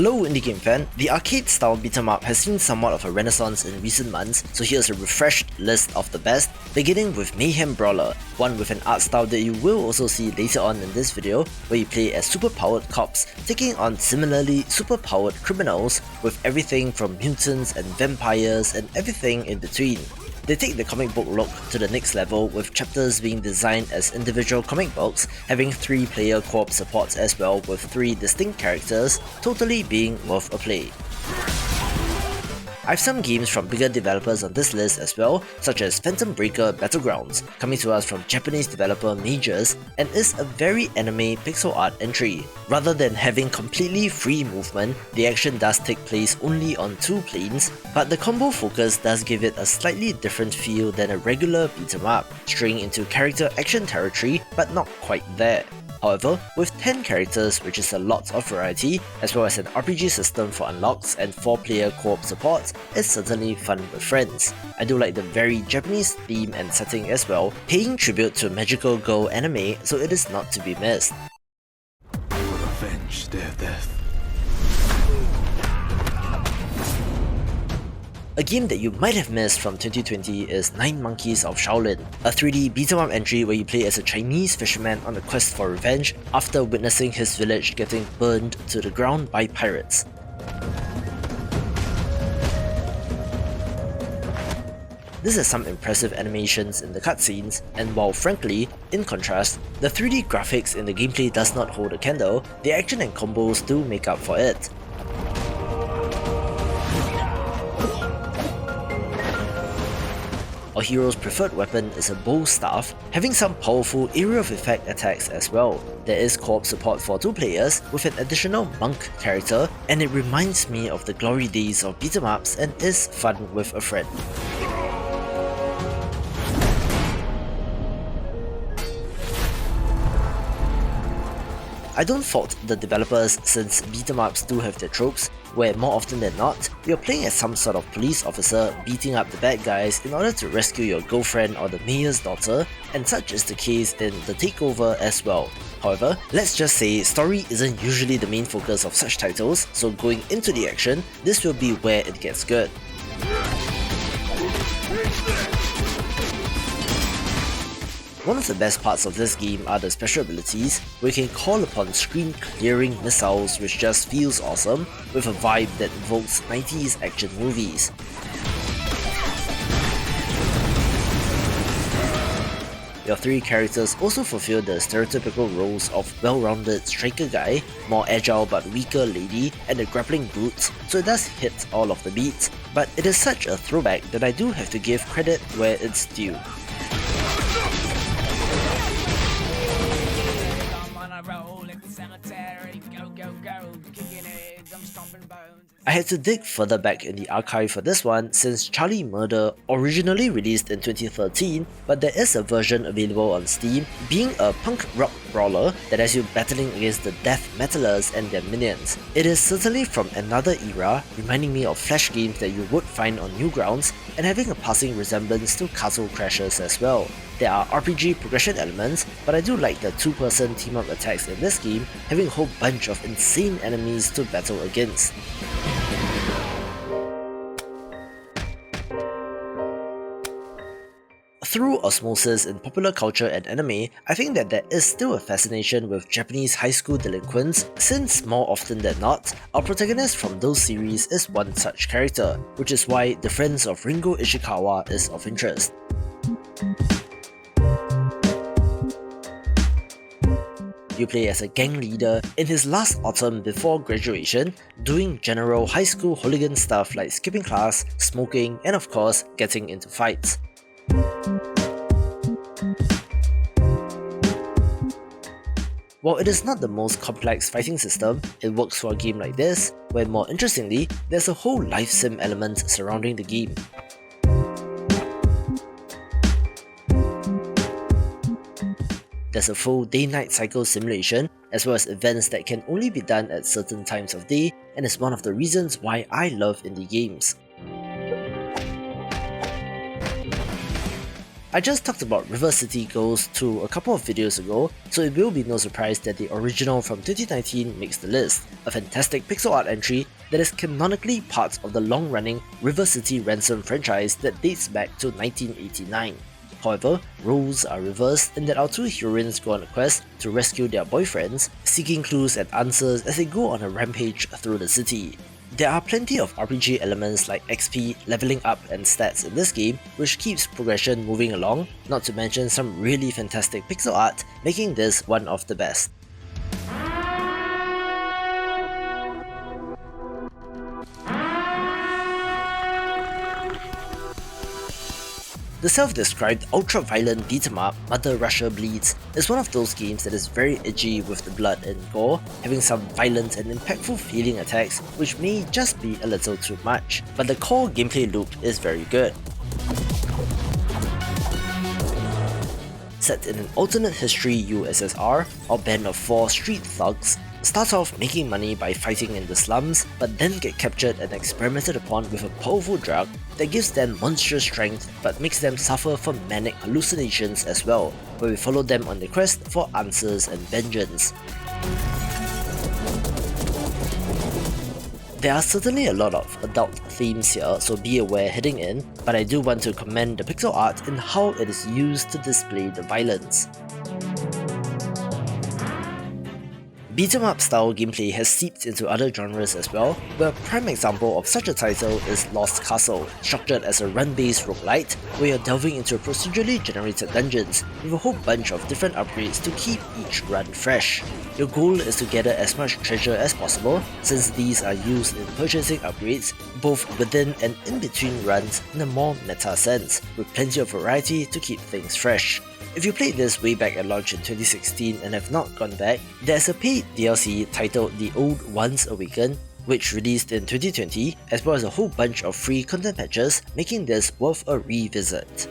Hello indie game fan, the arcade-style beat-em-up has seen somewhat of a renaissance in recent months, so here's a refreshed list of the best, beginning with Mayhem Brawler, one with an art style that you will also see later on in this video, where you play as super-powered cops, taking on similarly super-powered criminals, with everything from mutants and vampires and everything in between. They take the comic book look to the next level, with chapters being designed as individual comic books, having 3-player co-op support as well, with 3 distinct characters, totally being worth a play. I have some games from bigger developers on this list as well, such as Phantom Breaker Battlegrounds, coming to us from Japanese developer Majors, and is a very anime pixel art entry. Rather than having completely free movement, the action does take place only on 2 planes, but the combo focus does give it a slightly different feel than a regular beat-em-up, straying into character action territory but not quite there. However, with 10 characters, which is a lot of variety, as well as an RPG system for unlocks and 4-player co-op support, it's certainly fun with friends. I do like the very Japanese theme and setting as well, paying tribute to magical girl anime, so it is not to be missed. I will avenge their death. A game that you might have missed from 2020 is 9 Monkeys of Shaolin, a 3D beat-em-up entry where you play as a Chinese fisherman on a quest for revenge after witnessing his village getting burned to the ground by pirates. This has some impressive animations in the cutscenes, and while frankly, in contrast, the 3D graphics in the gameplay does not hold a candle, the action and combos do make up for it. Our hero's preferred weapon is a bow staff, having some powerful area of effect attacks as well. There is co-op support for 2 players with an additional monk character, and it reminds me of the glory days of beat-em-ups and is fun with a friend. I don't fault the developers since beat-em-ups do have their tropes, where more often than not, you're playing as some sort of police officer beating up the bad guys in order to rescue your girlfriend or the mayor's daughter, and such is the case in the TakeOver as well. However, let's just say story isn't usually the main focus of such titles, so going into the action, this will be where it gets good. One of the best parts of this game are the special abilities, where you can call upon screen-clearing missiles, which just feels awesome, with a vibe that evokes 90s action movies. Your 3 characters also fulfill the stereotypical roles of well-rounded striker guy, more agile but weaker lady, and the grappling boots, so it does hit all of the beats, but it is such a throwback that I do have to give credit where it's due. I had to dig further back in the archive for this one since Charlie Murder originally released in 2013, but there is a version available on Steam, being a punk rock brawler that has you battling against the death metalers and their minions. It is certainly from another era, reminding me of flash games that you would find on Newgrounds, and having a passing resemblance to Castle Crashers as well. There are RPG progression elements, but I do like the 2-person team-up attacks in this game, having a whole bunch of insane enemies to battle against. Through osmosis in popular culture and anime, I think that there is still a fascination with Japanese high school delinquents, since more often than not, our protagonist from those series is one such character, which is why The Friends of Ringo Ishikawa is of interest. You play as a gang leader in his last autumn before graduation, doing general high school hooligan stuff like skipping class, smoking, and of course, getting into fights. While it is not the most complex fighting system, it works for a game like this, where more interestingly, there's a whole life sim element surrounding the game. There's a full day-night cycle simulation, as well as events that can only be done at certain times of day, and is one of the reasons why I love indie games. I just talked about River City Ghost 2 a couple of videos ago, so it will be no surprise that the original from 2019 makes the list, a fantastic pixel art entry that is canonically part of the long-running River City Ransom franchise that dates back to 1989. However, roles are reversed in that our two heroines go on a quest to rescue their boyfriends, seeking clues and answers as they go on a rampage through the city. There are plenty of RPG elements like XP, leveling up and stats in this game, which keeps progression moving along, not to mention some really fantastic pixel art, making this one of the best. The self-described ultra-violent beat-em-up Mother Russia Bleeds is one of those games that is very edgy with the blood and gore, having some violent and impactful feeling attacks which may just be a little too much, but the core gameplay loop is very good. Set in an alternate history USSR, our band of 4 street thugs start off making money by fighting in the slums, but then get captured and experimented upon with a powerful drug that gives them monstrous strength but makes them suffer from manic hallucinations as well, where we follow them on the quest for answers and vengeance. There are certainly a lot of adult themes here, so be aware heading in, but I do want to commend the pixel art and how it is used to display the violence. Beat-em-up style gameplay has seeped into other genres as well, where a prime example of such a title is Lost Castle, structured as a run-based roguelite, where you're delving into procedurally generated dungeons with a whole bunch of different upgrades to keep each run fresh. Your goal is to gather as much treasure as possible, since these are used in purchasing upgrades, both within and in between runs in a more meta sense, with plenty of variety to keep things fresh. If you played this way back at launch in 2016 and have not gone back, there's a paid DLC titled The Old Ones Awaken, which released in 2020, as well as a whole bunch of free content patches, making this worth a revisit.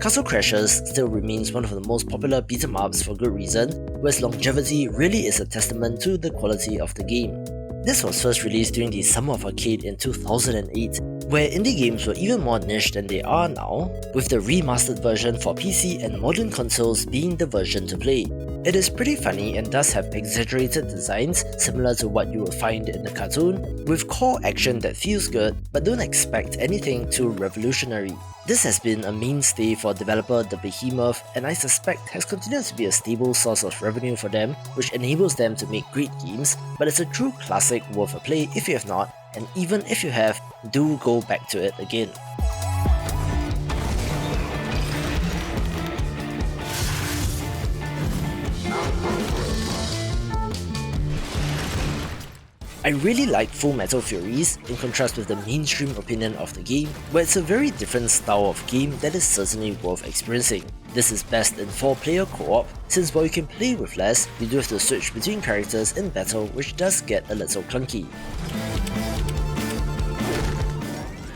Castle Crashers still remains one of the most popular beat-em-ups for good reason, where its longevity really is a testament to the quality of the game. This was first released during the Summer of Arcade in 2008, where indie games were even more niche than they are now, with the remastered version for PC and modern consoles being the version to play. It is pretty funny and does have exaggerated designs similar to what you will find in the cartoon, with core action that feels good, but don't expect anything too revolutionary. This has been a mainstay for developer The Behemoth, and I suspect has continued to be a stable source of revenue for them, which enables them to make great games, but it's a true classic worth a play if you have not, and even if you have, do go back to it again. I really like Full Metal Furies, in contrast with the mainstream opinion of the game, where it's a very different style of game that is certainly worth experiencing. This is best in 4-player co-op, since while you can play with less, you do have to switch between characters in battle, which does get a little clunky.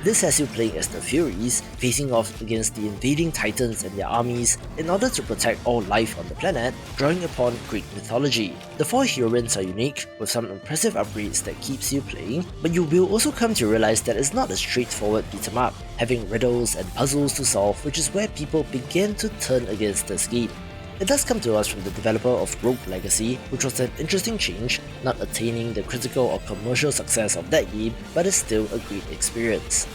This has you playing as the Furies, facing off against the invading Titans and their armies in order to protect all life on the planet, drawing upon Greek mythology. The 4 heroines are unique, with some impressive upgrades that keeps you playing, but you will also come to realize that it's not a straightforward beat-em-up, having riddles and puzzles to solve, which is where people began to turn against this game. It does come to us from the developer of Rogue Legacy, which was an interesting change, not attaining the critical or commercial success of that game, but is still a great experience.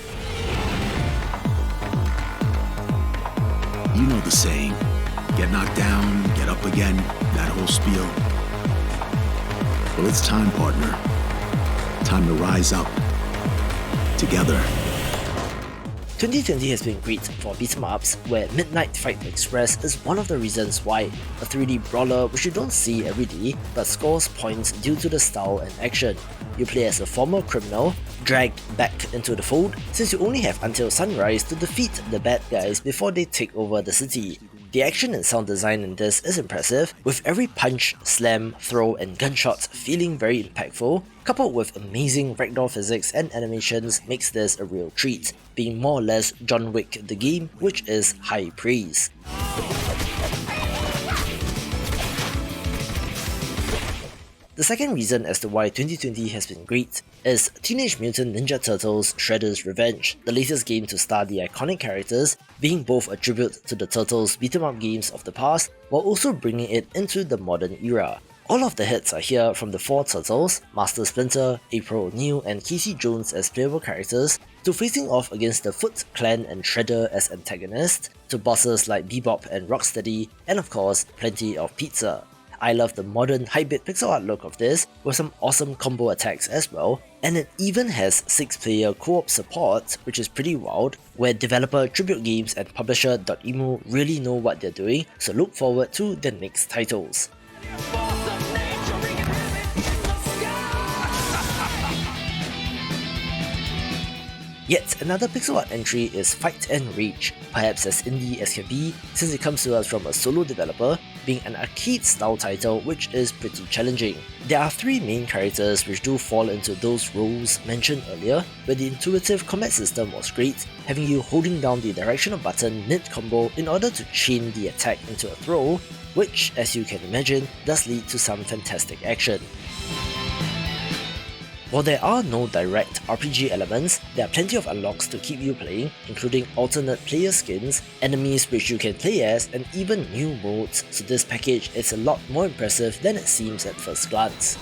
You know the saying, get knocked down, get up again, that whole spiel. Well, it's time, partner. Time to rise up. Together. 2020 has been great for beat-em-ups, where Midnight Fight Express is one of the reasons why, a 3D brawler which you don't see every day but scores points due to the style and action. You play as a former criminal, dragged back into the fold since you only have until sunrise to defeat the bad guys before they take over the city. The action and sound design in this is impressive, with every punch, slam, throw and gunshot feeling very impactful, coupled with amazing ragdoll physics and animations makes this a real treat, being more or less John Wick the game, which is high praise. The second reason as to why 2020 has been great is Teenage Mutant Ninja Turtles Shredder's Revenge, the latest game to star the iconic characters, being both a tribute to the Turtles beat-em-up games of the past while also bringing it into the modern era. All of the hits are here, from the 4 Turtles, Master Splinter, April O'Neil and Casey Jones as playable characters, to facing off against the Foot Clan and Shredder as antagonists, to bosses like Bebop and Rocksteady, and of course, plenty of pizza. I love the modern high-bit pixel art look of this, with some awesome combo attacks as well, and it even has 6-player co-op support, which is pretty wild, where developer Tribute Games and publisher .emu really know what they're doing, so look forward to the next titles. Yet another pixel art entry is Fight and Rage, perhaps as indie as can be since it comes to us from a solo developer, being an arcade style title which is pretty challenging. There are 3 main characters which do fall into those roles mentioned earlier, where the intuitive combat system was great, having you holding down the directional button mid-combo in order to chain the attack into a throw, which, as you can imagine, does lead to some fantastic action. While there are no direct RPG elements, there are plenty of unlocks to keep you playing, including alternate player skins, enemies which you can play as, and even new modes, so this package is a lot more impressive than it seems at first glance.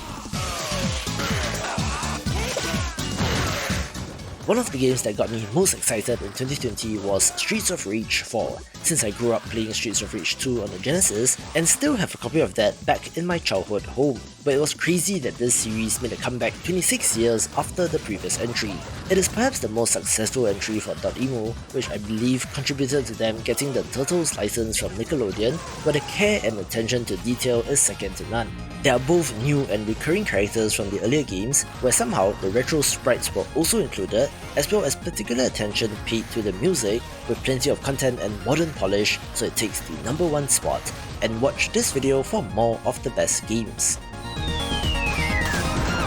One of the games that got me most excited in 2020 was Streets of Rage 4, since I grew up playing Streets of Rage 2 on the Genesis and still have a copy of that back in my childhood home. But it was crazy that this series made a comeback 26 years after the previous entry. It is perhaps the most successful entry for .emu, which I believe contributed to them getting the Turtles license from Nickelodeon, where the care and attention to detail is second to none. There are both new and recurring characters from the earlier games, where somehow the retro sprites were also included, as well as particular attention paid to the music, with plenty of content and modern polish, so it takes the #1 spot. And watch this video for more of the best games.